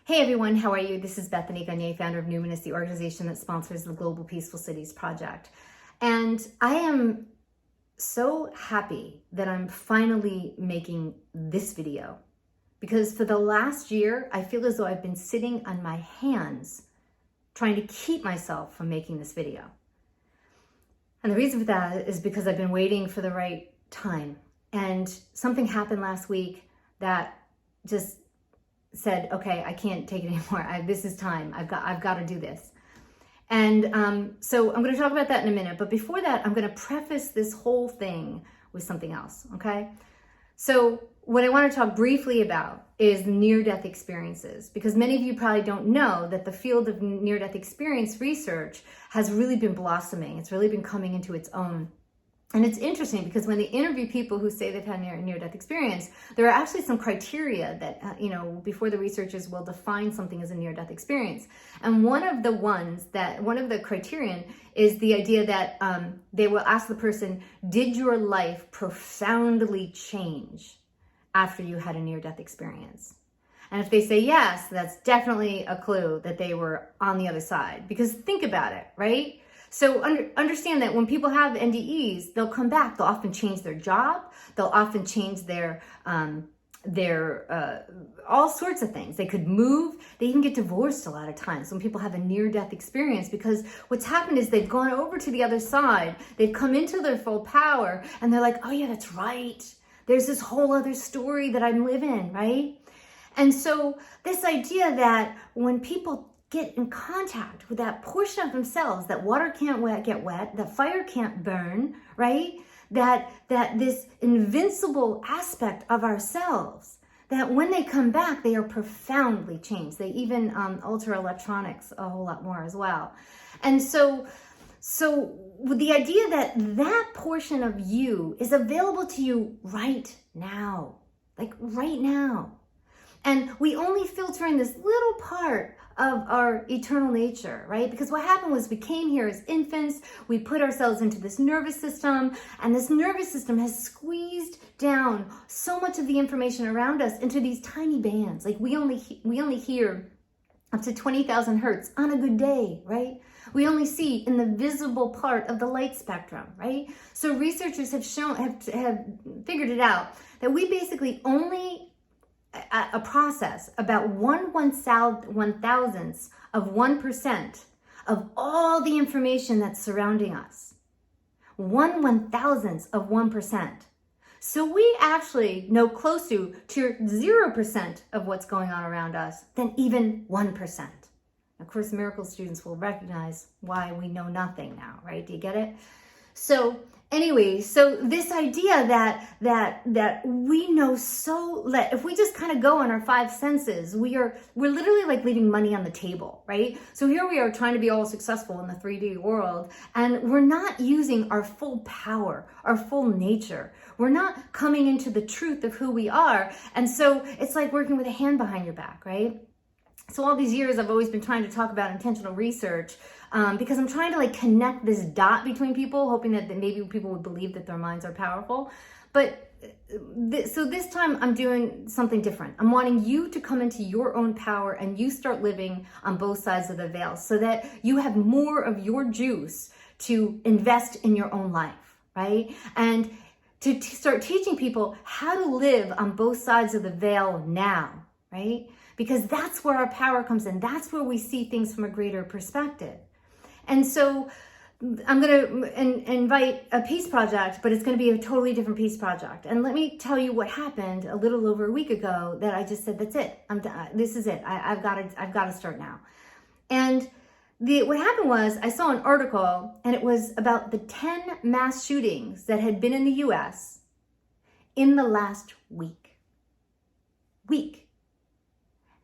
Hey everyone, how are you? This is Bethany Gagne, founder of Numinous, the organization that sponsors the Global Peaceful Cities Project. And I am so happy that I'm finally making this video, because for the last year, I feel as though I've been sitting on my hands trying to keep myself from making this video. And the reason for that is because I've been waiting for the right time. And something happened last week that just said, okay, I can't take it anymore. This is time. I've got to do this. And so I'm going to talk about that in a minute. But before that, I'm going to preface this whole thing with something else. Okay. So what I want to talk briefly about is near-death experiences, because many of you probably don't know that the field of near-death experience research has really been blossoming. It's really been coming into its own. And it's interesting because when they interview people who say they've had near-death experience, there are actually some criteria that, before the researchers will define something as a near-death experience. And one of the criterion is the idea that they will ask the person, did your life profoundly change after you had a near-death experience? And if they say yes, that's definitely a clue that they were on the other side. Because think about it, right? So understand that when people have NDEs, they'll come back. They'll often change their job. They'll often change their all sorts of things. They could move. They even get divorced a lot of times when people have a near-death experience, because what's happened is they've gone over to the other side. They've come into their full power, and they're like, oh yeah, that's right. There's this whole other story that I'm living, right? And so this idea that when people get in contact with that portion of themselves, that water can't get wet, that fire can't burn, right? That this invincible aspect of ourselves, that when they come back, they are profoundly changed. They even alter electronics a whole lot more as well. And so with the idea that that portion of you is available to you right now, like right now. And we only filter in this little part of our eternal nature, right? Because what happened was we came here as infants, we put ourselves into this nervous system, and this nervous system has squeezed down so much of the information around us into these tiny bands. Like we only hear up to 20,000 hertz on a good day, right? We only see in the visible part of the light spectrum, right? So researchers have figured it out that we basically only process about 1/1000th of 1% of all the information that's surrounding us. 1/1000th of 1%. So we actually know close to 0% of what's going on around us than even 1%. Of course, miracle students will recognize why we know nothing now, right? Do you get it? So anyway, so this idea that we know if we just kind of go on our five senses, we're literally like leaving money on the table, right? So here we are trying to be all successful in the 3D world, and we're not using our full power, our full nature. We're not coming into the truth of who we are. And so it's like working with a hand behind your back, right? So all these years, I've always been trying to talk about intentional research because I'm trying to like connect this dot between people, hoping that maybe people would believe that their minds are powerful. But so this time I'm doing something different. I'm wanting you to come into your own power and you start living on both sides of the veil so that you have more of your juice to invest in your own life, right? And to start teaching people how to live on both sides of the veil now, right? Because that's where our power comes in. That's where we see things from a greater perspective. And so I'm going to invite a peace project, but it's going to be a totally different peace project. And let me tell you what happened a little over a week ago that I just said, that's it. I'm done. This is it. I've got to start now. And what happened was I saw an article, and it was about the 10 mass shootings that had been in the U.S. in the last week.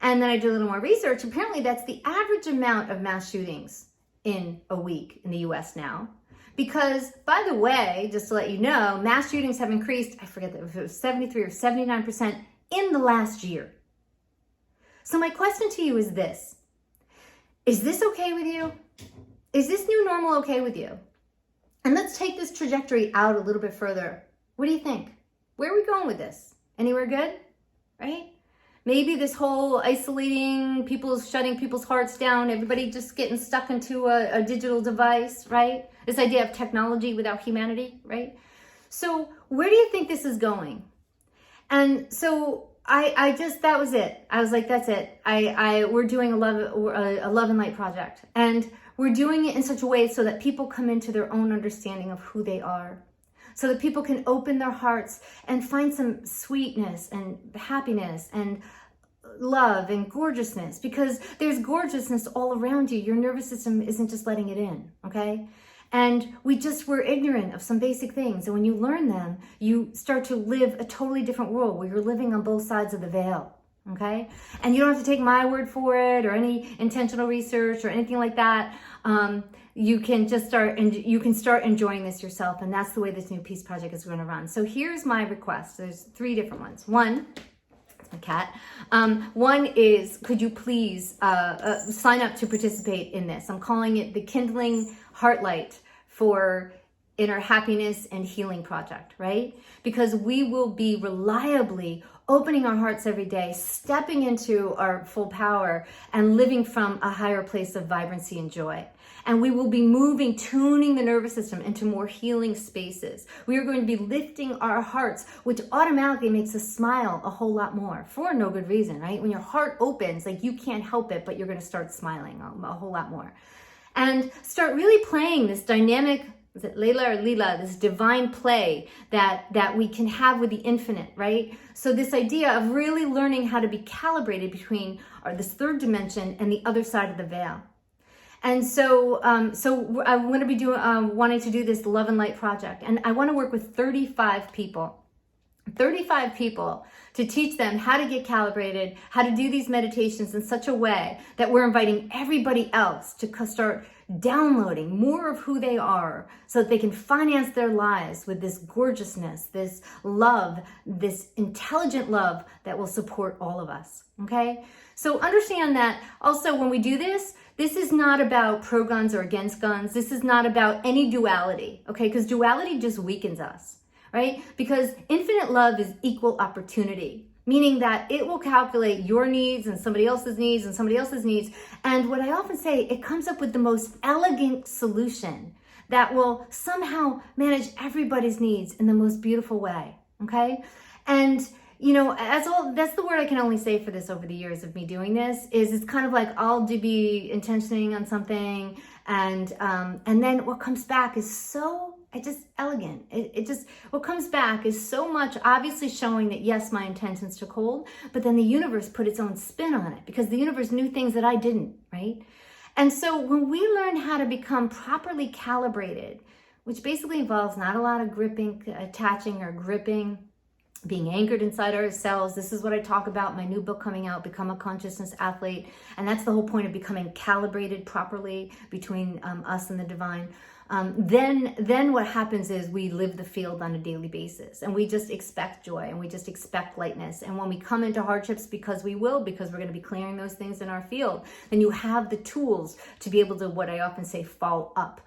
And then I did a little more research. Apparently, that's the average amount of mass shootings in a week in the US now. Because, by the way, just to let you know, mass shootings have increased, I forget if it was 73 or 79% in the last year. So my question to you is this. Is this okay with you? Is this new normal okay with you? And let's take this trajectory out a little bit further. What do you think? Where are we going with this? Anywhere good? Right? Maybe this whole isolating people, shutting people's hearts down, everybody just getting stuck into a digital device, right? This idea of technology without humanity, right? So where do you think this is going? And so I just, that was it. I was like, that's it. We're doing a love and light project, and we're doing it in such a way so that people come into their own understanding of who they are, so that people can open their hearts and find some sweetness and happiness and love and gorgeousness, because there's gorgeousness all around you. Your nervous system isn't just letting it in, okay? And we're ignorant of some basic things. And when you learn them, you start to live a totally different world where you're living on both sides of the veil, okay? And you don't have to take my word for it or any intentional research or anything like that. You can just start enjoying this yourself. And that's the way this new peace project is going to run. So here's my request. There's 3 different ones. One, a cat. One is, could you please sign up to participate in this? I'm calling it the Kindling Heartlight for Inner Happiness and Healing Project, right? Because we will be reliably opening our hearts every day, stepping into our full power and living from a higher place of vibrancy and joy. And we will be tuning the nervous system into more healing spaces. We are going to be lifting our hearts, which automatically makes us smile a whole lot more for no good reason, right? When your heart opens, like, you can't help it, but you're going to start smiling a whole lot more. And start really playing this dynamic, is it Layla or Leela, this divine play that we can have with the infinite, right? So this idea of really learning how to be calibrated between this third dimension and the other side of the veil. And so I'm going to be wanting to do this Love and Light project. And I want to work with 35 people to teach them how to get calibrated, how to do these meditations in such a way that we're inviting everybody else to start downloading more of who they are so that they can finance their lives with this gorgeousness, this love, this intelligent love that will support all of us, okay? So understand that also when we do this is not about pro-guns or against guns. This is not about any duality, okay? Because duality just weakens us, right? Because infinite love is equal opportunity, meaning that it will calculate your needs and somebody else's needs and somebody else's needs. And what I often say, it comes up with the most elegant solution that will somehow manage everybody's needs in the most beautiful way, okay? And that's the word I can only say for this over the years of me doing this, is it's kind of like I'll be intentioning on something, and then what comes back is so elegant. What comes back is so much obviously showing that yes, my intentions took hold, but then the universe put its own spin on it because the universe knew things that I didn't, right? And so when we learn how to become properly calibrated, which basically involves not a lot of gripping, attaching or gripping, being anchored inside ourselves. This is what I talk about in my new book coming out, Become a Consciousness Athlete. And that's the whole point of becoming calibrated properly between us and the divine. Then what happens is we live the field on a daily basis, and we just expect joy and we just expect lightness. And when we come into hardships, because we're going to be clearing those things in our field, then you have the tools to be able to, what I often say, fall up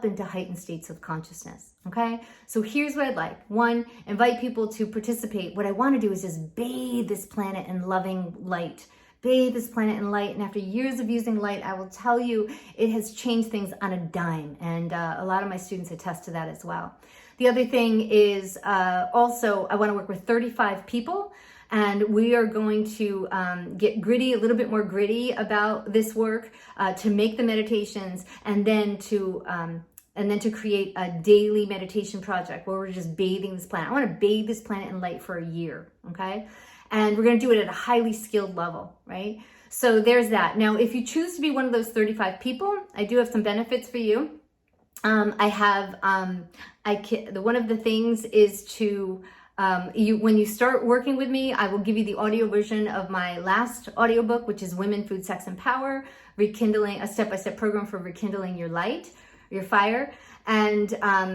into heightened states of consciousness, okay? So here's what I'd like. 1, invite people to participate. What I want to do is just bathe this planet in loving light. Bathe this planet in light. And after years of using light, I will tell you, it has changed things on a dime. And a lot of my students attest to that as well. The other thing is also, I want to work with 35 people. And we are going to get gritty, a little bit more gritty about this work to make the meditations, and then to create a daily meditation project where we're just bathing this planet. I want to bathe this planet in light for a year, okay? And we're going to do it at a highly skilled level, right? So there's that. Now, if you choose to be one of those 35 people, I do have some benefits for you. One of the things is to when you start working with me, I will give you the audio version of my last audiobook, which is Women, Food, Sex, and Power, rekindling a step-by-step program for rekindling your light, your fire. And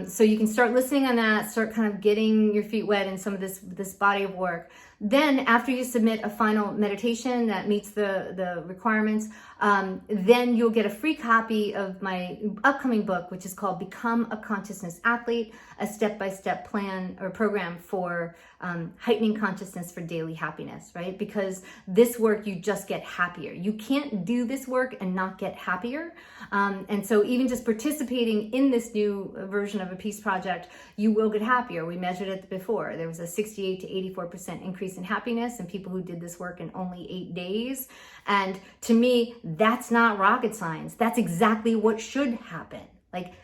so you can start listening on that, start kind of getting your feet wet in some of this body of work. Then after you submit a final meditation that meets the requiremements, then you'll get a free copy of my upcoming book, which is called Become a Consciousness Athlete, a step-by-step plan or program for heightening consciousness for daily happiness, right? Because this work, you just get happier. You can't do this work and not get happier. And so even just participating in this new version of a peace project, you will get happier. We measured it before. There was a 68 to 84% increase in happiness in people who did this work in only 8 days. And to me, that's not rocket science. That's exactly what should happen. Like,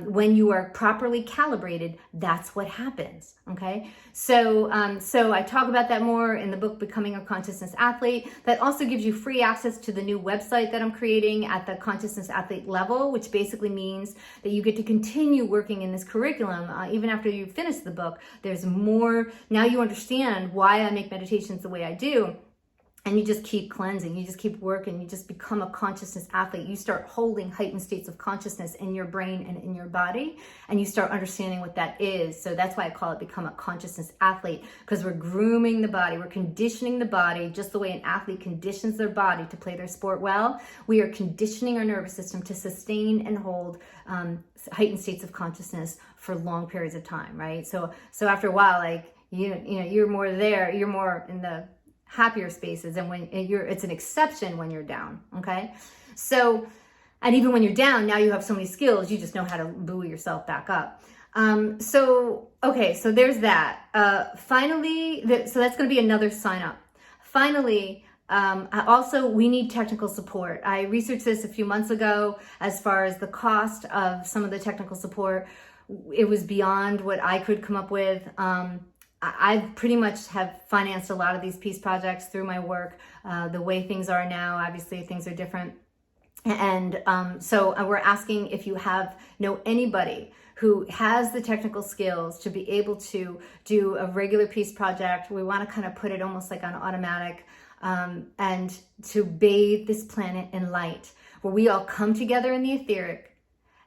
when you are properly calibrated, that's what happens. Okay, so I talk about that more in the book Becoming a Consciousness Athlete. That also gives you free access to the new website that I'm creating at the Consciousness Athlete level, which basically means that you get to continue working in this curriculum even after you finish the book. There's more. Now you understand why I make meditations the way I do. And you just keep cleansing, you just keep working, you just become a consciousness athlete. You start holding heightened states of consciousness in your brain and in your body, and you start understanding what that is. So that's why I call it Become a Consciousness Athlete, because we're grooming the body, we're conditioning the body, just the way an athlete conditions their body to play their sport well. We are conditioning our nervous system to sustain and hold heightened states of consciousness for long periods of time, right? So after a while, like, you know, you're more there, you're more in the happier spaces, and when it's an exception when you're down. Okay, so, and even when you're down, now you have so many skills, you just know how to buoy yourself back up. So there's that. Finally, so that's going to be another sign up. Finally, also, we need technical support. I researched this a few months ago as far as the cost of some of the technical support. It was beyond what I could come up with. I've pretty much have financed a lot of these peace projects through my work. The way things are now, obviously things are different. And so we're asking if you know anybody who has the technical skills to be able to do a regular peace project. We want to kind of put it almost like on automatic, and to bathe this planet in light, where we all come together in the etheric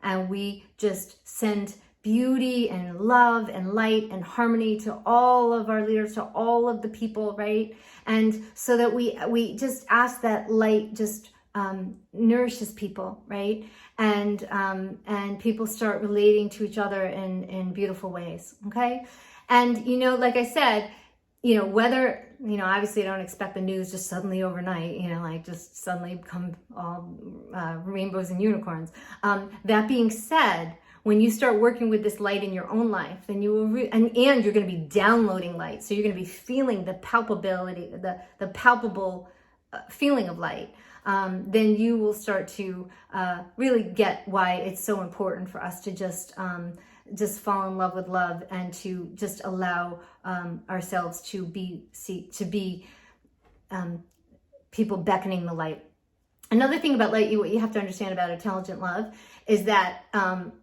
and we just send beauty and love and light and harmony to all of our leaders, to all of the people, right? And so that we just ask that light just nourishes people, right? And people start relating to each other in beautiful ways, okay? And, you know, like I said, you know, whether, you know, obviously I don't expect the news just suddenly overnight, you know, like just suddenly become all rainbows and unicorns. That being said, when you start working with this light in your own life, then you will, and you're going to be downloading light. So you're going to be feeling the palpability, the palpable feeling of light. Then you will start to really get why it's so important for us to just fall in love with love, and to just allow ourselves to be people beckoning the light. Another thing about light, what you have to understand about intelligent love is that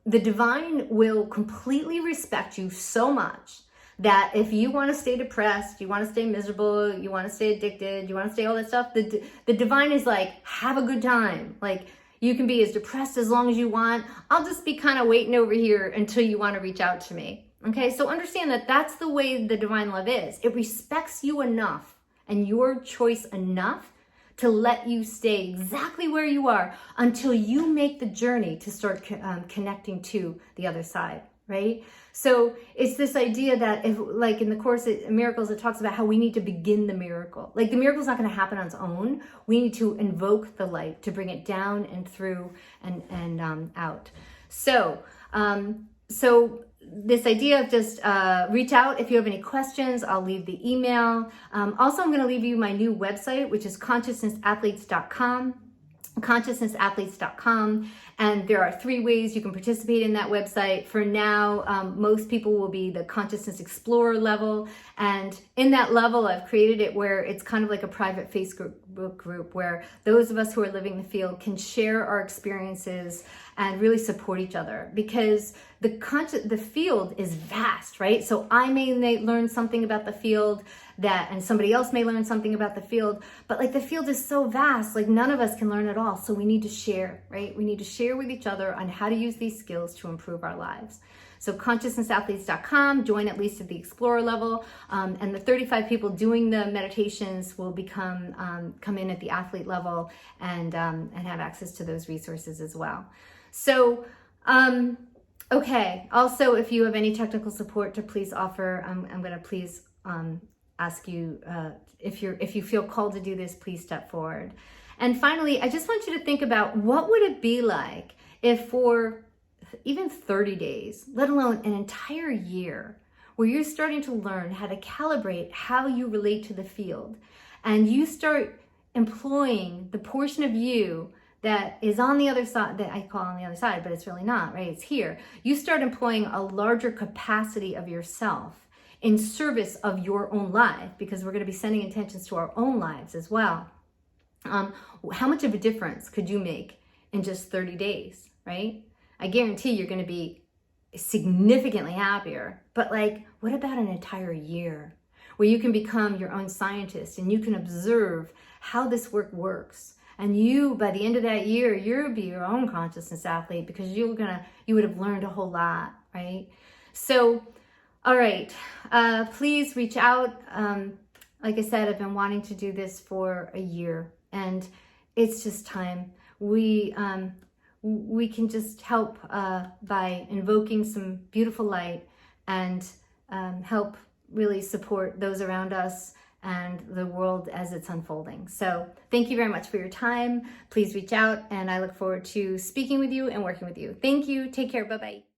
the divine will completely respect you so much that if you want to stay depressed, you want to stay miserable, you want to stay addicted, you want to stay all that stuff, the divine is like, have a good time. Like, you can be as depressed as long as you want. I'll just be kind of waiting over here until you want to reach out to me. Okay, so understand that that's the way the divine love is. It respects you enough and your choice enough to let you stay exactly where you are until you make the journey to start connecting to the other side, right? So it's this idea that, if, like in the Course in Miracles, it talks about how we need to begin the miracle. Like, the miracle's not going to happen on its own. We need to invoke the light to bring it down and through and out. So this idea of just reach out if you have any questions. I'll leave the email. Also, I'm going to leave you my new website, which is consciousnessathletes.com. consciousnessathletes.com, and there are 3 ways you can participate in that website. For now, most people will be the Consciousness Explorer level, and in that level I've created it where it's kind of like a private Facebook group where those of us who are living the field can share our experiences and really support each other, because the field is vast, right? So I may learn something about the field and somebody else may learn something about the field, but like, the field is so vast, like none of us can learn it all. So we need to share, right? We need to share with each other on how to use these skills to improve our lives. So consciousnessathletes.com, join at least at the Explorer level, and the 35 people doing the meditations will come in at the athlete level and have access to those resources as well. So Okay. Also, if you have any technical support to please offer, I'm going to please ask you if you feel called to do this, please step forward. And finally, I just want you to think about what would it be like if for even 30 days, let alone an entire year, where you're starting to learn how to calibrate how you relate to the field, and you start employing the portion of you that is on the other side, that I call on the other side, but it's really not, right? It's here. You start employing a larger capacity of yourself in service of your own life, because we're going to be sending intentions to our own lives as well. How much of a difference could you make in just 30 days, right? I guarantee you're going to be significantly happier. But like, what about an entire year where you can become your own scientist and you can observe how this work works? And you, by the end of that year, you'll be your own consciousness athlete, because you would have learned a whole lot, right? So, all right, please reach out. Like I said, I've been wanting to do this for a year, and it's just time. We can just help by invoking some beautiful light and help really support those around us and the world as it's unfolding. So thank you very much for your time. Please reach out, and I look forward to speaking with you and working with you. Thank you. Take care. Bye-bye.